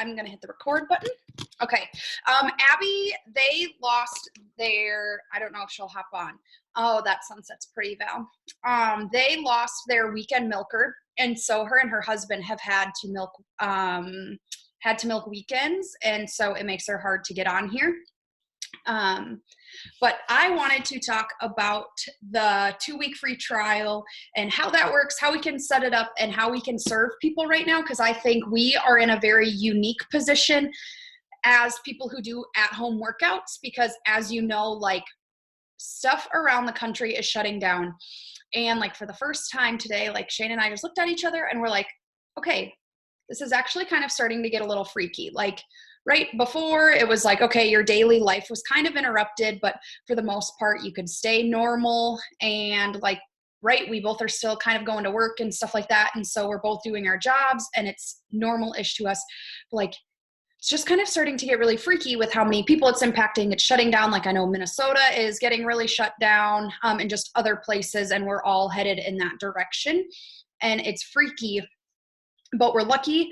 I'm going to hit the record button. Okay. Abby, they lost their, I don't know if she'll hop on. Oh, that sunset's pretty, Val. They lost their weekend milker. And so her and her husband have had to milk weekends. And so it makes her hard to get on here. But I wanted to talk about the 2-week free trial and how that works, how we can set it up, and how we can serve people right now, because I think we are in a very unique position as people who do at-home workouts, because as you know, like, stuff around the country is shutting down. And like for the first time today, like Shane and I just looked at each other and we're like, okay, this is actually kind of starting to get a little freaky. Like, right before it was like, okay, your daily life was kind of interrupted, but for the most part, you could stay normal. And like, right, we both are still kind of going to work and stuff like that. And so we're both doing our jobs and it's normal-ish to us. Like, it's just kind of starting to get really freaky with how many people it's impacting. It's shutting down. Like, I know Minnesota is getting really shut down, and just other places, and we're all headed in that direction. And it's freaky, but we're lucky.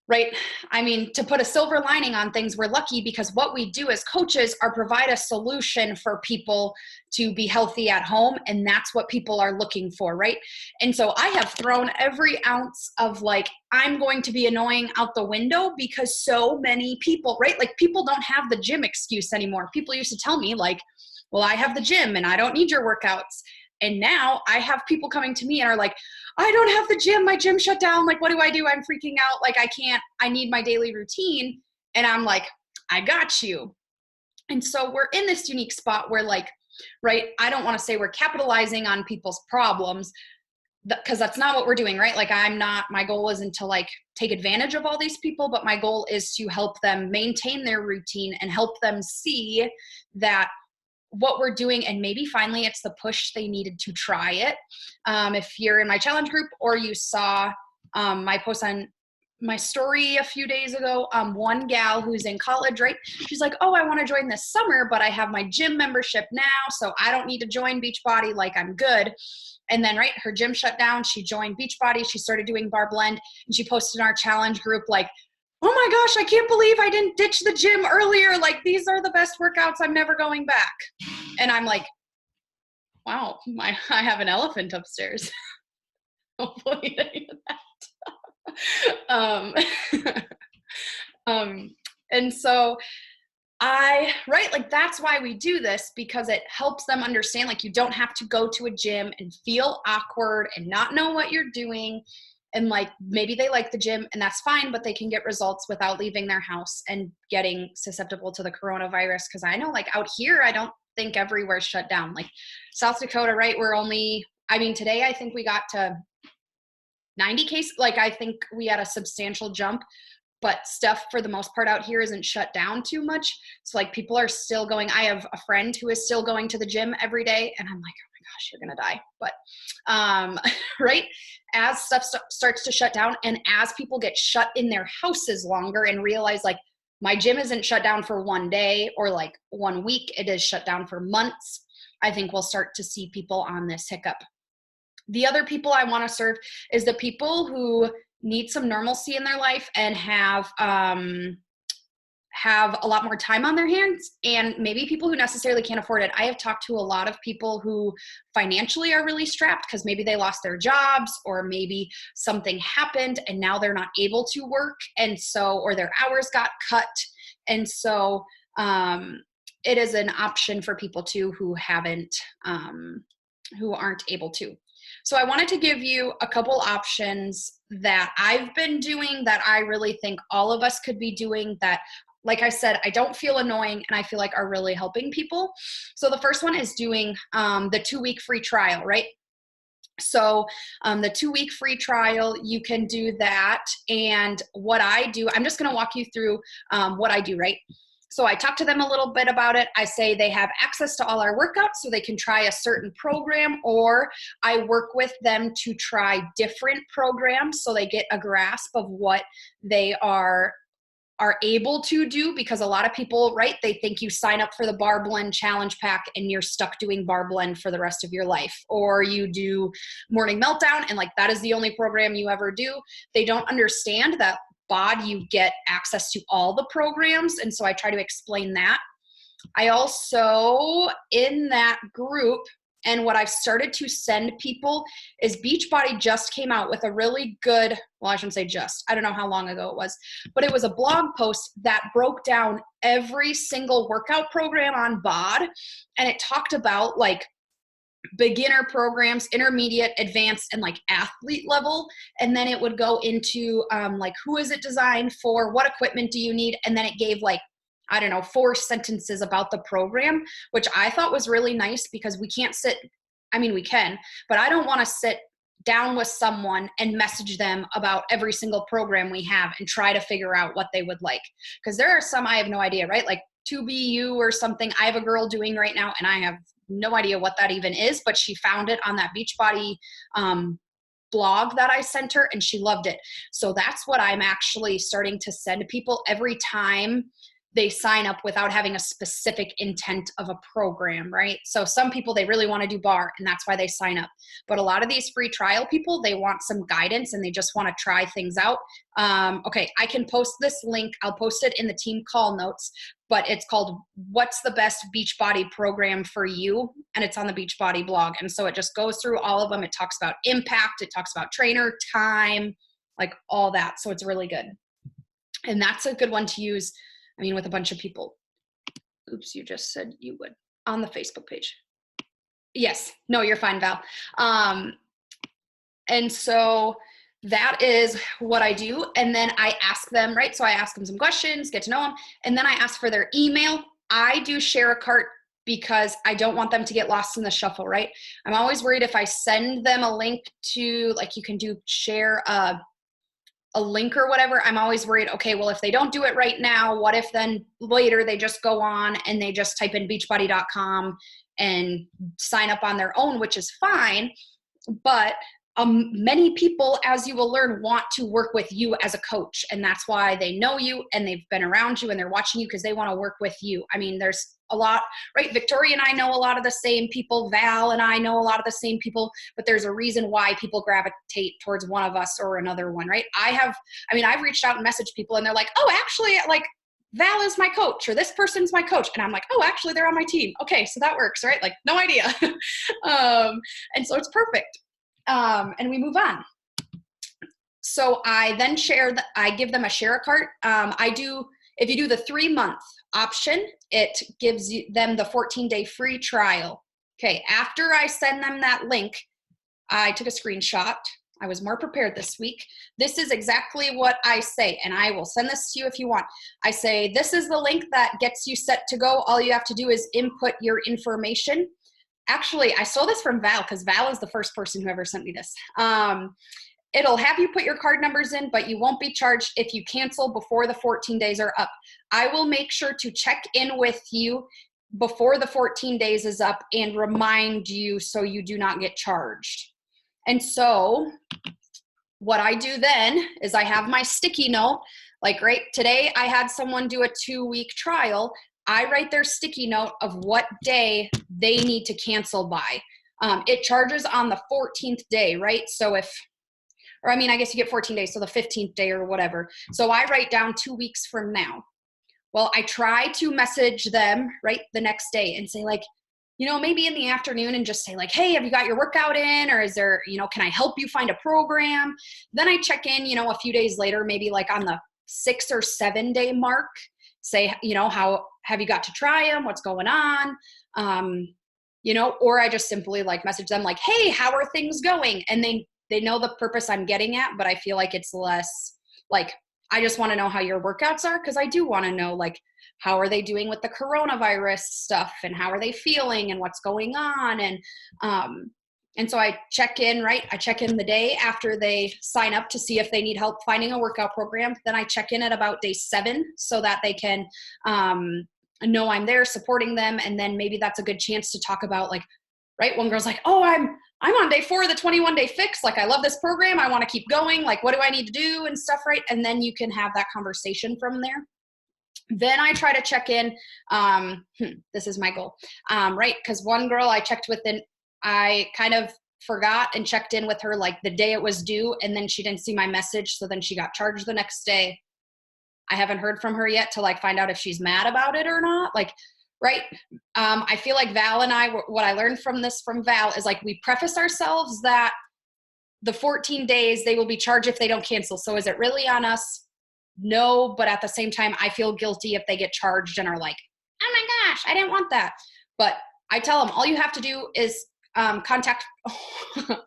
Right? I mean, to put a silver lining on things, we're lucky because what we do as coaches are provide a solution for people to be healthy at home. And that's what people are looking for, right? And so I have thrown every ounce of like, I'm going to be annoying out the window because so many people, right? Like, people don't have the gym excuse anymore. People used to tell me like, well, I have the gym and I don't need your workouts. And now I have people coming to me and are like, I don't have the gym. My gym shut down. Like, what do I do? I'm freaking out. Like, I need my daily routine. And I'm like, I got you. And so we're in this unique spot where, like, right, I don't want to say we're capitalizing on people's problems, because that's not what we're doing, right? Like, my goal isn't to like take advantage of all these people, but my goal is to help them maintain their routine and help them see that what we're doing, and maybe finally it's the push they needed to try it. If you're in my challenge group or you saw my post on my story a few days ago, one gal who's in college, right? She's like, oh, I want to join this summer, but I have my gym membership now, so I don't need to join Beachbody, like, I'm good. And then, right, her gym shut down. She joined Beachbody. She started doing Bar Blend, and she posted in our challenge group like, oh my gosh, I can't believe I didn't ditch the gym earlier. Like, these are the best workouts. I'm never going back. And I'm like, wow, I have an elephant upstairs. Hopefully they hear that. And so like, that's why we do this, because it helps them understand, like, you don't have to go to a gym and feel awkward and not know what you're doing. And like, maybe they like the gym and that's fine, but they can get results without leaving their house and getting susceptible to the coronavirus. Cause I know, like, out here, I don't think everywhere's shut down. Like South Dakota, right? Today I think we got to 90 cases. Like, I think we had a substantial jump, but stuff for the most part out here isn't shut down too much. So like, people are still going. I have a friend who is still going to the gym every day, and I'm like, oh my gosh, you're going to die. But, right. As stuff starts to shut down, and as people get shut in their houses longer and realize, like, my gym isn't shut down for one day or like 1 week, it is shut down for months, I think we'll start to see people on this hiccup. The other people I want to serve is the people who need some normalcy in their life and have a lot more time on their hands, and maybe people who necessarily can't afford it. I have talked to a lot of people who financially are really strapped because maybe they lost their jobs, or maybe something happened and now they're not able to work. And so, or their hours got cut. And so it is an option for people too who aren't able to. So I wanted to give you a couple options that I've been doing that I really think all of us could be doing, that, like I said, I don't feel annoying and I feel like are really helping people. So the first one is doing the 2-week free trial, right? So the 2-week free trial, you can do that. And what I do, I'm just going to walk you through what I do, right? So I talk to them a little bit about it. I say they have access to all our workouts so they can try a certain program, or I work with them to try different programs so they get a grasp of what they are able to do, because a lot of people, right, they think you sign up for the Bar Blend challenge pack and you're stuck doing Bar Blend for the rest of your life, or you do Morning Meltdown and like that is the only program you ever do. They don't understand that BOD, you get access to all the programs. And so I try to explain that. I also, in that group, and what I've started to send people is Beachbody just came out with a really good, well, I shouldn't say just, I don't know how long ago it was, but it was a blog post that broke down every single workout program on BOD. And it talked about like beginner programs, intermediate, advanced, and like athlete level. And then it would go into like, who is it designed for? What equipment do you need? And then it gave like, I don't know, 4 sentences about the program, which I thought was really nice because we can't sit, I mean, we can, but I don't want to sit down with someone and message them about every single program we have and try to figure out what they would like. Because there are some I have no idea, right? Like 2BU or something I have a girl doing right now, and I have no idea what that even is, but she found it on that Beachbody blog that I sent her, and she loved it. So that's what I'm actually starting to send people every time they sign up without having a specific intent of a program, right? So some people, they really want to do bar, and that's why they sign up. But a lot of these free trial people, they want some guidance and they just want to try things out. Okay, I can post this link. I'll post it in the team call notes, but it's called What's the Best Beachbody Program for You? And it's on the Beachbody blog. And so it just goes through all of them. It talks about impact. It talks about trainer time, like all that. So it's really good. And that's a good one to use, I mean, with a bunch of people. Oops, you just said you would on the Facebook page. Yes, no, you're fine, Val. And so that is what I do. And then I ask them, right? So I ask them some questions, get to know them. And then I ask for their email. I do share a cart because I don't want them to get lost in the shuffle, right? I'm always worried if I send them a link to, like, you can do share a link or whatever, I'm always worried, okay, well, if they don't do it right now, what if then later they just go on and they just type in beachbody.com and sign up on their own, which is fine. But many people, as you will learn, want to work with you as a coach. And that's why they know you and they've been around you and they're watching you because they want to work with you. I mean, there's a lot, right? Victoria and I know a lot of the same people. Val and I know a lot of the same people, but there's a reason why people gravitate towards one of us or another one, right? I've reached out and messaged people and they're like, oh, actually, like, Val is my coach or this person's my coach. And I'm like, oh, actually they're on my team. Okay. So that works, right? Like, no idea. And so it's perfect. And we move on. So I then I give them a share a cart. If you do the 3-month option, it gives them the 14-day free trial. Okay. After I send them that link, I took a screenshot. I was more prepared this week. This is exactly what I say, and I will send this to you if you want. I say, this is the link that gets you set to go. All you have to do is input your information. Actually, I stole this from Val because Val is the first person who ever sent me this. It'll have you put your card numbers in, but you won't be charged if you cancel before the 14 days are up. I will make sure to check in with you before the 14 days is up and remind you so you do not get charged. And so what I do then is I have my sticky note. Like, right, today I had someone do a 2-week trial. I write their sticky note of what day they need to cancel by. It charges on the 14th day, right? So I guess you get 14 days, so the 15th day or whatever. So I write down 2 weeks from now. Well, I try to message them, right, the next day and say, like, maybe in the afternoon and just say, like, hey, have you got your workout in? Or is there, can I help you find a program? Then I check in, a few days later, maybe like on the 6 or 7 day mark, say, how have you got to try them? What's going on? Or I just simply like message them like, hey, how are things going? And they know the purpose I'm getting at, but I feel like it's less like, I just want to know how your workouts are. Cause I do want to know, like, how are they doing with the coronavirus stuff and how are they feeling and what's going on? And so I check in, right? I check in the day after they sign up to see if they need help finding a workout program. Then I check in at about day 7 so that they can know I'm there supporting them. And then maybe that's a good chance to talk about, like, right? One girl's like, oh, I'm on day 4 of the 21-day fix. Like, I love this program. I want to keep going. Like, what do I need to do and stuff, right? And then you can have that conversation from there. Then I try to check in. This is my goal, right? Because one girl I checked with, I kind of forgot and checked in with her like the day it was due, and then she didn't see my message, so then she got charged the next day. I haven't heard from her yet to like find out if she's mad about it or not. Like, right. I feel like Val and I, what I learned from Val is like, we preface ourselves that the 14 days they will be charged if they don't cancel. So is it really on us? No, but at the same time, I feel guilty if they get charged and are like, oh my gosh, I didn't want that. But I tell them all you have to do is contact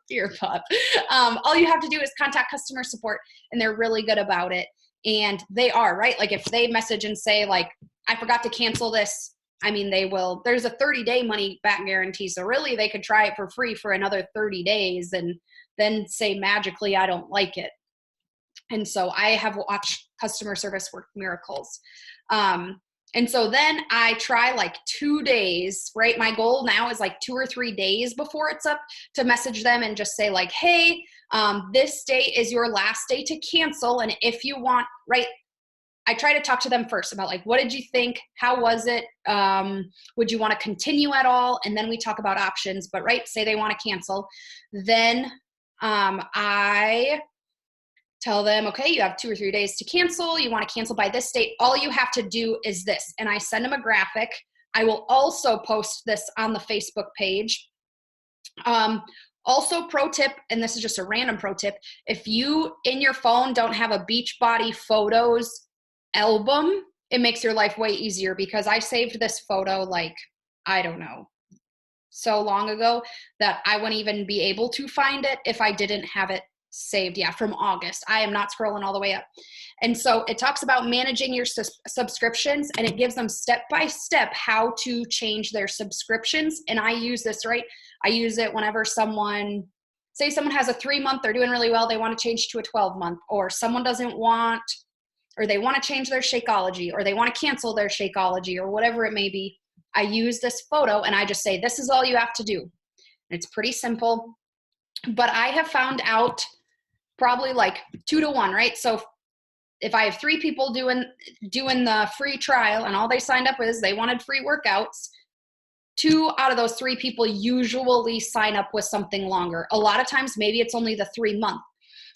your pup. All you have to do is contact customer support, and they're really good about it. And they are, right? Like if they message and say like, I forgot to cancel this, I mean, they will, there's a 30-day money back guarantee. So really they could try it for free for another 30 days and then say magically, I don't like it. And so I have watched customer service work miracles. And so then I try like 2 days, right? My goal now is like 2 or 3 days before it's up to message them and just say like, hey, this day is your last day to cancel. And if you want, right, I try to talk to them first about like, what did you think? How was it? Would you want to continue at all? And then we talk about options, but right, say they want to cancel. Then I tell them, okay, you have 2 or 3 days to cancel. You want to cancel by this date. All you have to do is this. And I send them a graphic. I will also post this on the Facebook page. Also, pro tip, and this is just a random pro tip, if you in your phone don't have a Beachbody photos album, it makes your life way easier, because I saved this photo like, I don't know, so long ago that I wouldn't even be able to find it if I didn't have it saved. Yeah, from August. I am not scrolling all the way up. And so it talks about managing your subscriptions, and it gives them step by step how to change their subscriptions. And I use this, right? I use it whenever someone has a 3-month, they're doing really well, they want to change to a 12-month, or someone doesn't want, or they want to change their Shakeology, or they want to cancel their Shakeology, or whatever it may be. I use this photo and I just say, this is all you have to do. And it's pretty simple. But I have found out probably like 2 to 1, right? So if I have 3 people doing the free trial and all they signed up with is they wanted free workouts, 2 out of those 3 people usually sign up with something longer. A lot of times, maybe it's only the 3-month.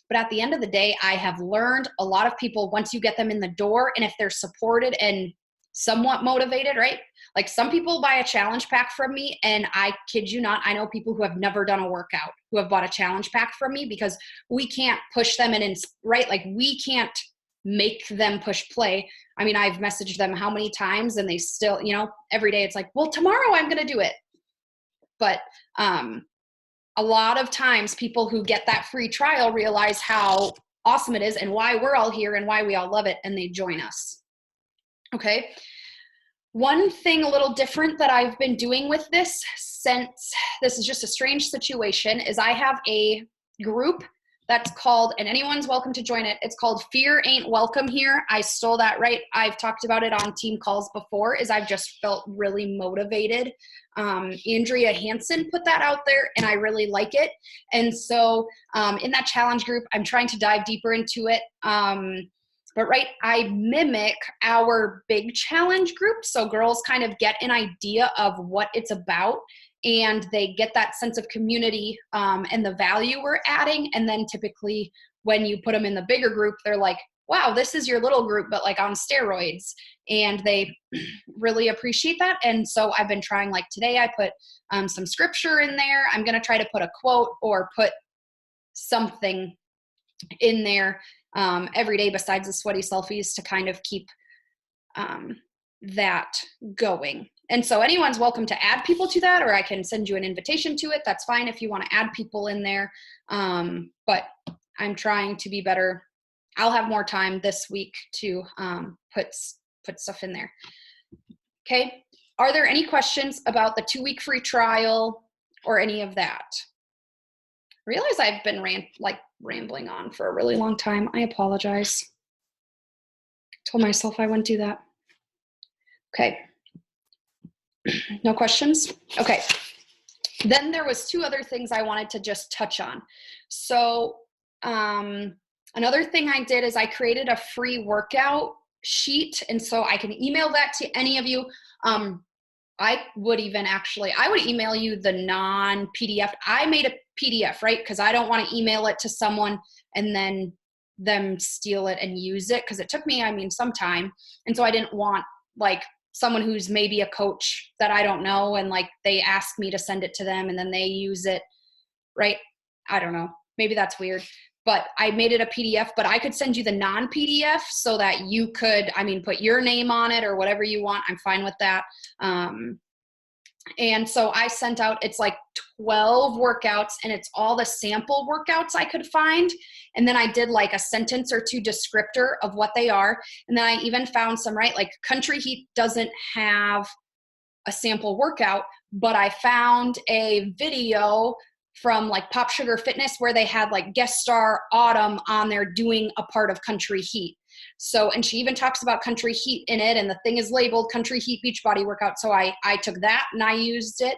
But at the end of the day, I have learned a lot of people, once you get them in the door, and if they're supported and somewhat motivated, right? Like some people buy a challenge pack from me, and I kid you not, I know people who have never done a workout who have bought a challenge pack from me, because we can't push them right? Like we can't make them push play. I mean, I've messaged them how many times and they still, every day it's like, well, tomorrow I'm going to do it. But a lot of times people who get that free trial realize how awesome it is and why we're all here and why we all love it, and they join us. Okay. One thing a little different that I've been doing with this, since this is just a strange situation, is I have a group that's called, and anyone's welcome to join it, it's called Fear Ain't Welcome Here. I stole that, right? I've talked about it on team calls before, is I've just felt really motivated. Andrea Hansen put that out there, and I really like it. And so in that challenge group, I'm trying to dive deeper into it. But right, I mimic our big challenge group. So girls kind of get an idea of what it's about, and they get that sense of community and the value we're adding. And then typically when you put them in the bigger group, they're like, wow, this is your little group, but like on steroids. And they really appreciate that. And so I've been trying, like today I put some scripture in there. I'm going to try to put a quote or put something in there every day besides the sweaty selfies to kind of keep that going. And so anyone's welcome to add people to that, or I can send you an invitation to it. That's fine if you want to add people in there. But I'm trying to be better. I'll have more time this week to put stuff in there. Okay. Are there any questions about the 2-week free trial or any of that? I realize I've been rambling on for a really long time. I apologize. I told myself I wouldn't do that. Okay. No questions? Okay. Then there was 2 other things I wanted to just touch on. So another thing I did is I created a free workout sheet. And so I can email that to any of you. I would email you the non-PDF. I made a PDF, right? Because I don't want to email it to someone and then them steal it and use it, because it took me, some time. And so I didn't want like someone who's maybe a coach that I don't know and like they ask me to send it to them and then they use it, right? I don't know. Maybe that's weird. But I made it a PDF, but I could send you the non-PDF so that you could, put your name on it or whatever you want. I'm fine with that. And so I sent out, it's like 12 workouts, and it's all the sample workouts I could find. And then I did like a sentence or two descriptor of what they are. And then I even found some, right? Like Country Heat doesn't have a sample workout, but I found a video from like Pop Sugar Fitness where they had like guest star Autumn on there doing a part of Country Heat. So, and she even talks about Country Heat in it, and the thing is labeled Country Heat Beachbody Workout. So I took that and I used it.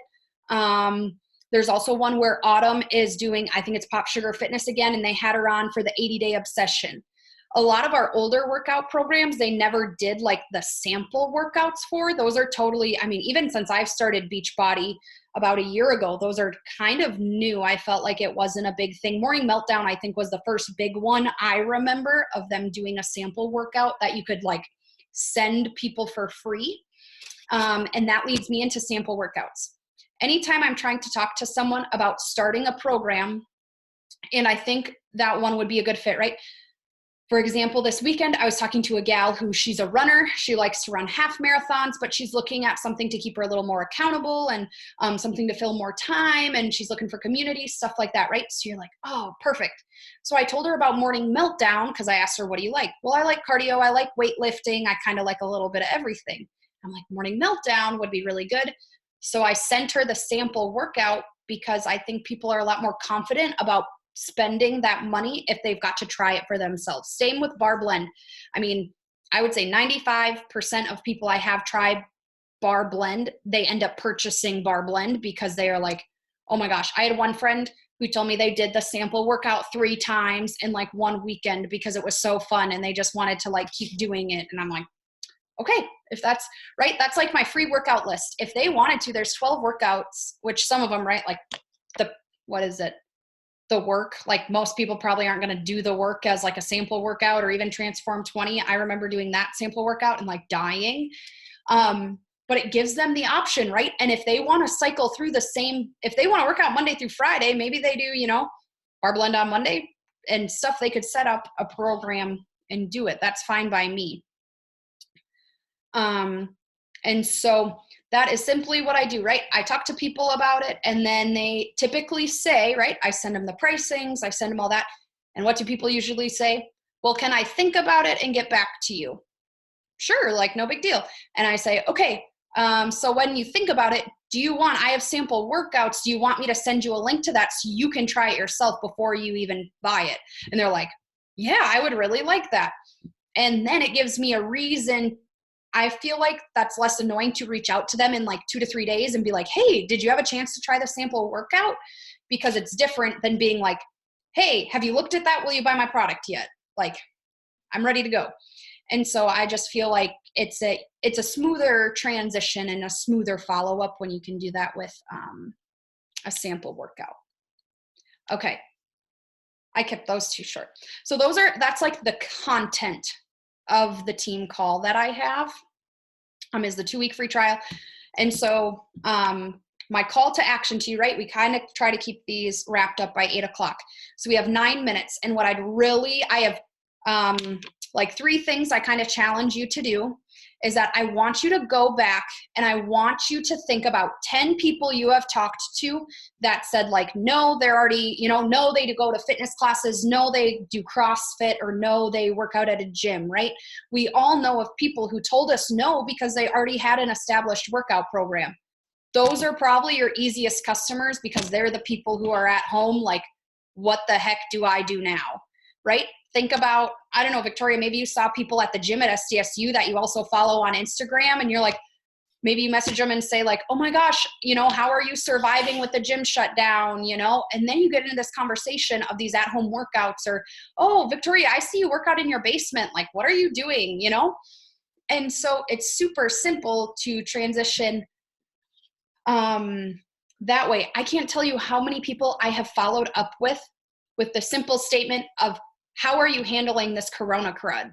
There's also one where Autumn is doing, I think it's Pop Sugar Fitness again, and they had her on for the 80-day obsession. A lot of our older workout programs, they never did like the sample workouts for. Those are totally, even since I've started Beachbody about a year ago, those are kind of new. I felt like it wasn't a big thing. Morning Meltdown, I think, was the first big one I remember of them doing a sample workout that you could like send people for free. And that leads me into sample workouts. Anytime I'm trying to talk to someone about starting a program, and I think that one would be a good fit, right? For example, this weekend, I was talking to a gal who, she's a runner. She likes to run half marathons, but she's looking at something to keep her a little more accountable and something to fill more time. And she's looking for community, stuff like that, right? So you're like, oh, perfect. So I told her about Morning Meltdown because I asked her, what do you like? Well, I like cardio. I like weightlifting. I kind of like a little bit of everything. I'm like, Morning Meltdown would be really good. So I sent her the sample workout because I think people are a lot more confident about spending that money if they've got to try it for themselves. Same with Bar Blend. I would say 95% of people I have tried Bar Blend, they end up purchasing Bar Blend because they are like, oh my gosh. I had one friend who told me they did the sample workout 3 times in like one weekend because it was so fun and they just wanted to like keep doing it. And I'm like, okay, if that's right, that's like my free workout list. If they wanted to, there's 12 workouts, which some of them, right? Like the work, like most people probably aren't going to do the work as like a sample workout or even Transform 20. I remember doing that sample workout and like dying. But it gives them the option, right? And if they want to cycle through if they want to work out Monday through Friday, maybe they do, Bar Blend on Monday and stuff. They could set up a program and do it. That's fine by me. And so that is simply what I do, right? I talk to people about it and then they typically say, right, I send them the pricings, I send them all that. And what do people usually say? Well, can I think about it and get back to you? Sure, like no big deal. And I say, okay, so when you think about it, I have sample workouts. Do you want me to send you a link to that so you can try it yourself before you even buy it? And they're like, yeah, I would really like that. And then it gives me a reason. I feel like that's less annoying to reach out to them in like 2 to 3 days and be like, hey, did you have a chance to try the sample workout? Because it's different than being like, hey, have you looked at that? Will you buy my product yet? Like, I'm ready to go. And so I just feel like it's a smoother transition and a smoother follow-up when you can do that with a sample workout. Okay. I kept those 2 short. So that's like the content of the team call that I have is the 2-week free trial. And so my call to action to you, right? We kind of try to keep these wrapped up by 8:00. So we have 9 minutes. And what I have like 3 things I kind of challenge you to do is that I want you to go back and I want you to think about 10 people you have talked to that said like, no, they're already, no, they go to fitness classes, no, they do CrossFit, or no, they work out at a gym, right? We all know of people who told us no because they already had an established workout program. Those are probably your easiest customers because they're the people who are at home like, what the heck do I do now, right? Think about, I don't know, Victoria, maybe you saw people at the gym at SDSU that you also follow on Instagram and you're like, maybe you message them and say like, oh my gosh, how are you surviving with the gym shut down, and then you get into this conversation of these at-home workouts or, oh, Victoria, I see you work out in your basement. Like, what are you doing, And so it's super simple to transition that way. I can't tell you how many people I have followed up with the simple statement of, how are you handling this corona crud?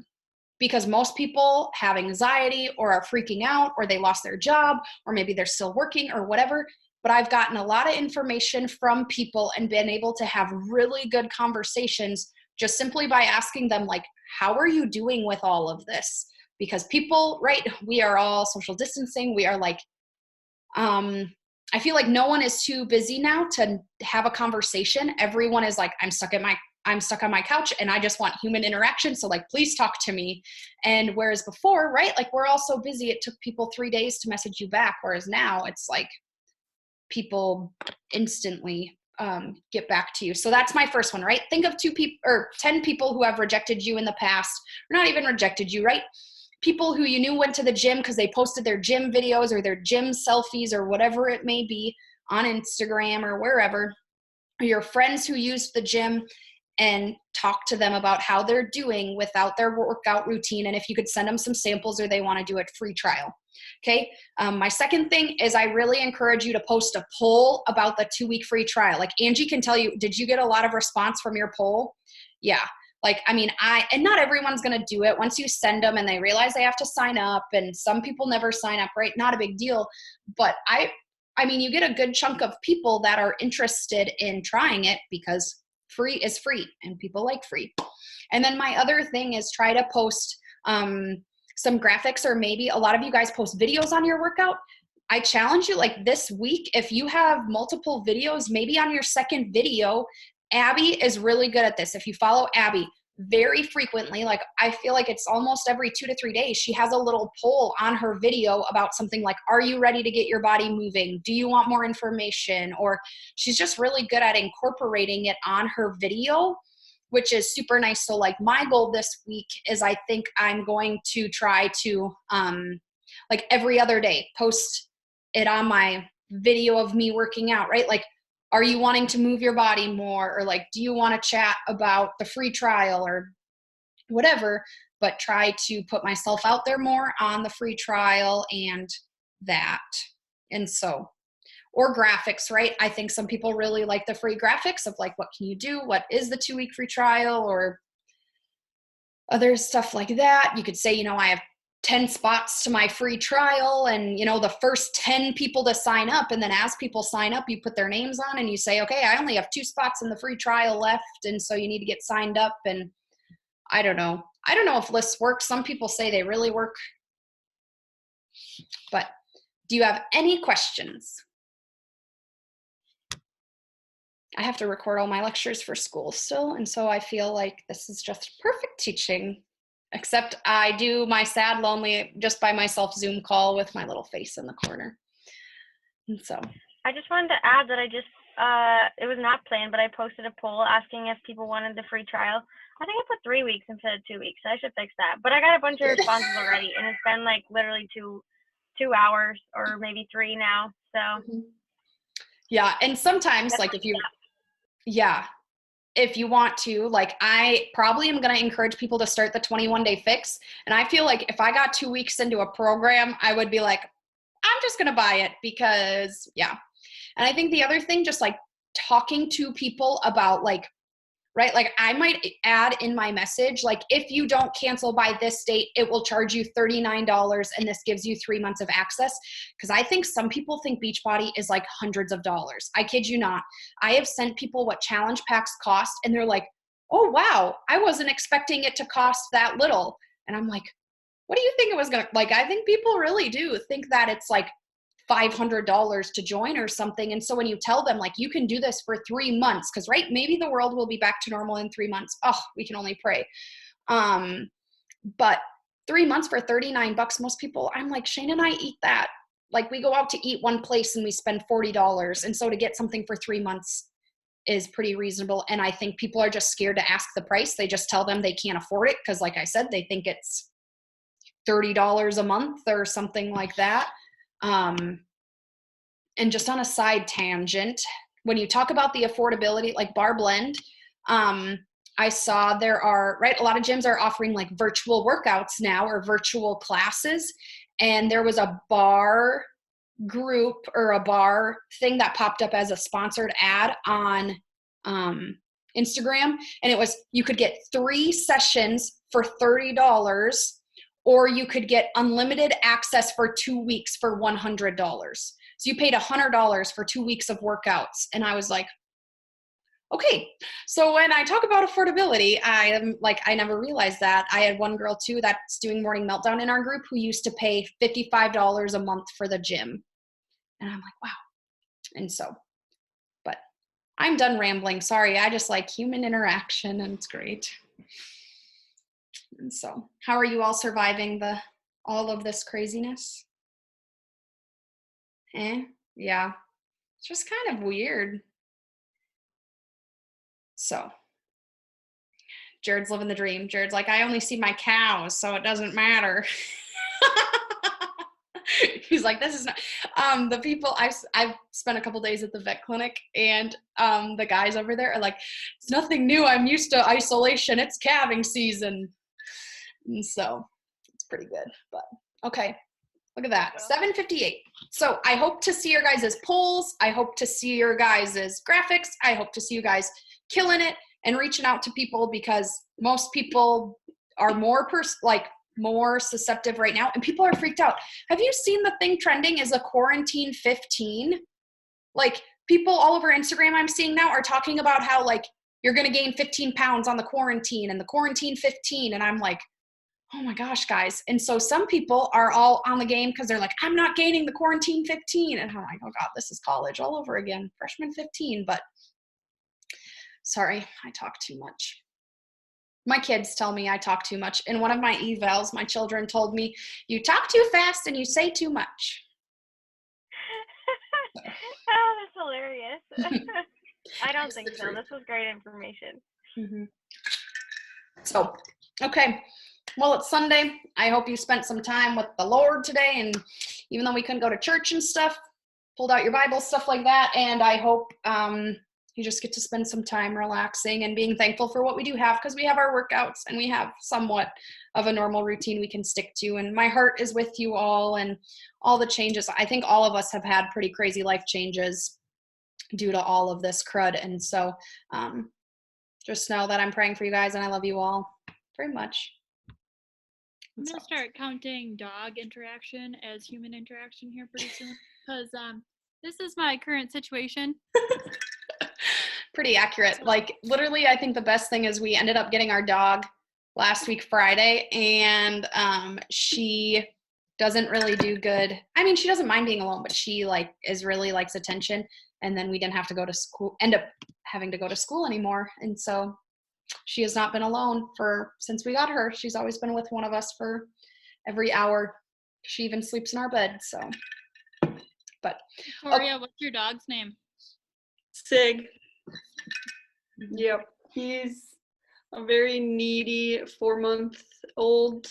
Because most people have anxiety or are freaking out, or they lost their job, or maybe they're still working or whatever. But I've gotten a lot of information from people and been able to have really good conversations just simply by asking them, like, how are you doing with all of this? Because people, right, we are all social distancing. We are like, I feel like no one is too busy now to have a conversation. Everyone is like, I'm stuck on my couch and I just want human interaction. So like, please talk to me. And whereas before, right, like we're all so busy, it took people 3 days to message you back. Whereas now it's like people instantly get back to you. So that's my first one, right? Think of 2 people or 10 people who have rejected you in the past, or not even rejected you, right? People who you knew went to the gym because they posted their gym videos or their gym selfies or whatever it may be on Instagram or wherever, or your friends who used the gym, and talk to them about how they're doing without their workout routine. And if you could send them some samples or they want to do it, free trial. Okay. My second thing is I really encourage you to post a poll about the 2-week free trial. Like Angie can tell you, did you get a lot of response from your poll? Yeah. Like, I mean, and not everyone's going to do it once you send them and they realize they have to sign up, and some people never sign up, right? Not a big deal. But I mean, you get a good chunk of people that are interested in trying it because free is free and people like free. And then my other thing is try to post some graphics, or maybe a lot of you guys post videos on your workout. I challenge you, like this week, if you have multiple videos, maybe on your second video, Abby is really good at this. If you follow Abby very frequently, like I feel like it's almost every 2 to 3 days, she has a little poll on her video about something like, are you ready to get your body moving? Do you want more information? Or she's just really good at incorporating it on her video, which is super nice. So like my goal this week is, I think I'm going to try to like every other day post it on my video of me working out, right? Like, are you wanting to move your body more? Or like, do you want to chat about the free trial or whatever? But try to put myself out there more on the free trial and that. And so, or graphics, right? I think some people really like the free graphics of like, what can you do? What is the 2-week free trial? Or other stuff like that. You could say, you know, I have 10 spots to my free trial, and, you know, the first 10 people to sign up. And then as people sign up, you put their names on and you say, okay, I only have 2 spots in the free trial left. And so you need to get signed up. And I don't know if lists work. Some people say they really work. But do you have any questions? I have to record all my lectures for school still. And so I feel like this is just perfect teaching. Except I do my sad, lonely, just by myself Zoom call with my little face in the corner. And so I just wanted to add that it was not planned, but I posted a poll asking if people wanted the free trial. I think I put 3 weeks instead of 2 weeks. So I should fix that. But I got a bunch of responses already, and it's been like literally two hours or maybe 3 now. So yeah, and sometimes like if you want to, like I probably am going to encourage people to start the 21-day fix. And I feel like if I got 2 weeks into a program, I would be like, I'm just going to buy it because, yeah. And I think the other thing, just like talking to people about like, right, like I might add in my message, like if you don't cancel by this date, it will charge you $39 and this gives you 3 months of access. Because I think some people think Beachbody is like hundreds of dollars. I kid you not. I have sent people what challenge packs cost and they're like, oh wow, I wasn't expecting it to cost that little. And I'm like, what do you think it was gonna, like, I think people really do think that it's like $500 to join or something. And so when you tell them like, you can do this for 3 months, because right, maybe the world will be back to normal in 3 months. Oh, we can only pray. But 3 months for $39, most people, I'm like, Shane and I eat that. Like we go out to eat one place and we spend $40. And so to get something for 3 months is pretty reasonable. And I think people are just scared to ask the price. They just tell them they can't afford it. Cause like I said, they think it's $30 a month or something like that. And just on a side tangent, when you talk about the affordability, like Bar Blend, I saw there are, right, a lot of gyms are offering like virtual workouts now or virtual classes. And there was a Bar group or a bar thing that popped up as a sponsored ad on Instagram, and it was you could get 3 sessions for $30, or you could get unlimited access for 2 weeks for $100. So you paid $100 for 2 weeks of workouts, and I was like, okay. So when I talk about affordability, I never realized that. I had one girl too that's doing Morning Meltdown in our group who used to pay $55 a month for the gym. And I'm like, wow. And so, but I'm done rambling. Sorry. I just like human interaction, and it's great. And so, how are you all surviving all of this craziness? Yeah. It's just kind of weird. So Jared's living the dream. Jared's like, I only see my cows, so it doesn't matter. He's like, this is not the people I've spent a couple days at the vet clinic, and the guys over there are like, it's nothing new. I'm used to isolation. It's calving season. And so it's pretty good. But okay. Look at that, 7:58. So I hope to see your guys' polls. I hope to see your guys' graphics. I hope to see you guys killing it and reaching out to people, because most people are more susceptible right now, and people are freaked out. Have you seen the thing trending is a quarantine 15? Like, people all over Instagram I'm seeing now are talking about how, like, you're going to gain 15 pounds on the quarantine and the quarantine 15. And I'm like, oh my gosh, guys. And so some people are all on the game because they're like, I'm not gaining the quarantine 15. And I'm like, oh God, this is college all over again. Freshman 15. But sorry, I talk too much. My kids tell me I talk too much. In one of my evals, my children told me, you talk too fast and you say too much. Oh, that's hilarious. I don't think so. This was great information. Mm-hmm. So, okay. Well, it's Sunday. I hope you spent some time with the Lord today. And even though we couldn't go to church and stuff, pulled out your Bible, stuff like that. And I hope you just get to spend some time relaxing and being thankful for what we do have, because we have our workouts and we have somewhat of a normal routine we can stick to. And my heart is with you all and all the changes. I think all of us have had pretty crazy life changes due to all of this crud. And so just know that I'm praying for you guys, and I love you all very much. I'm going to start counting dog interaction as human interaction here pretty soon, because this is my current situation. Pretty accurate. Like, literally, I think the best thing is we ended up getting our dog last week Friday, and she doesn't really do good. I mean, she doesn't mind being alone, but she really likes attention. And then we didn't have to go to school, end up having to go to school anymore. And so she has not been alone since we got her. She's always been with one of us for every hour. She even sleeps in our bed. So, but Victoria, what's your dog's name? Sig. Yep. He's a very needy 4-month-old.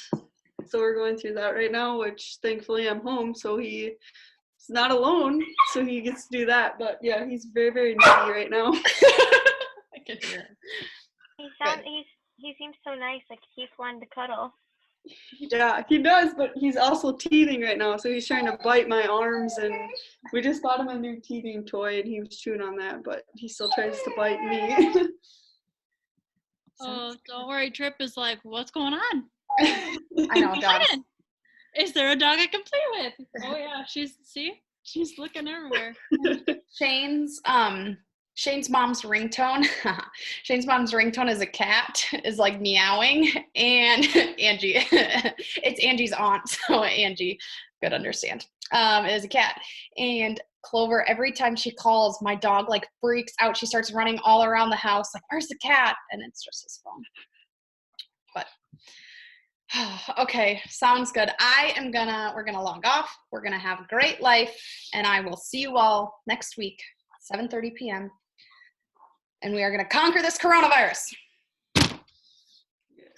So we're going through that right now, which thankfully I'm home. So he's not alone. So he gets to do that. But yeah, he's very, very needy right now. I can hear him. He seems so nice, like he's wanting to cuddle. Yeah, he does, but he's also teething right now, so he's trying to bite my arms, and we just bought him a new teething toy, and he was chewing on that, but he still tries to bite me. Oh, don't worry, Trip is like, what's going on? I know, dogs. Is there a dog I can play with? Oh yeah, she's looking everywhere. Shane's mom's ringtone. Shane's mom's ringtone is a cat, is like meowing, and Angie, it's Angie's aunt, so Angie could understand. Is a cat, and Clover, every time she calls, my dog like freaks out. She starts running all around the house, like, "Where's the cat?" And it's just his phone. But okay, sounds good. We're gonna log off. We're gonna have a great life, and I will see you all next week, 7:30 p.m. And we are going to conquer this coronavirus.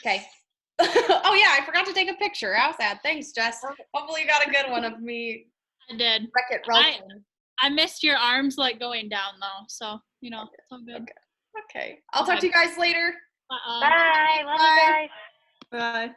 Okay. Oh, yeah, I forgot to take a picture. How's that? Thanks, Jess. Hopefully you got a good one of me. I did. Wreck-It Ralston. I missed your arms like going down, though. So, it's all good. Okay. I'll talk to you guys later. Bye. Love you guys. Bye.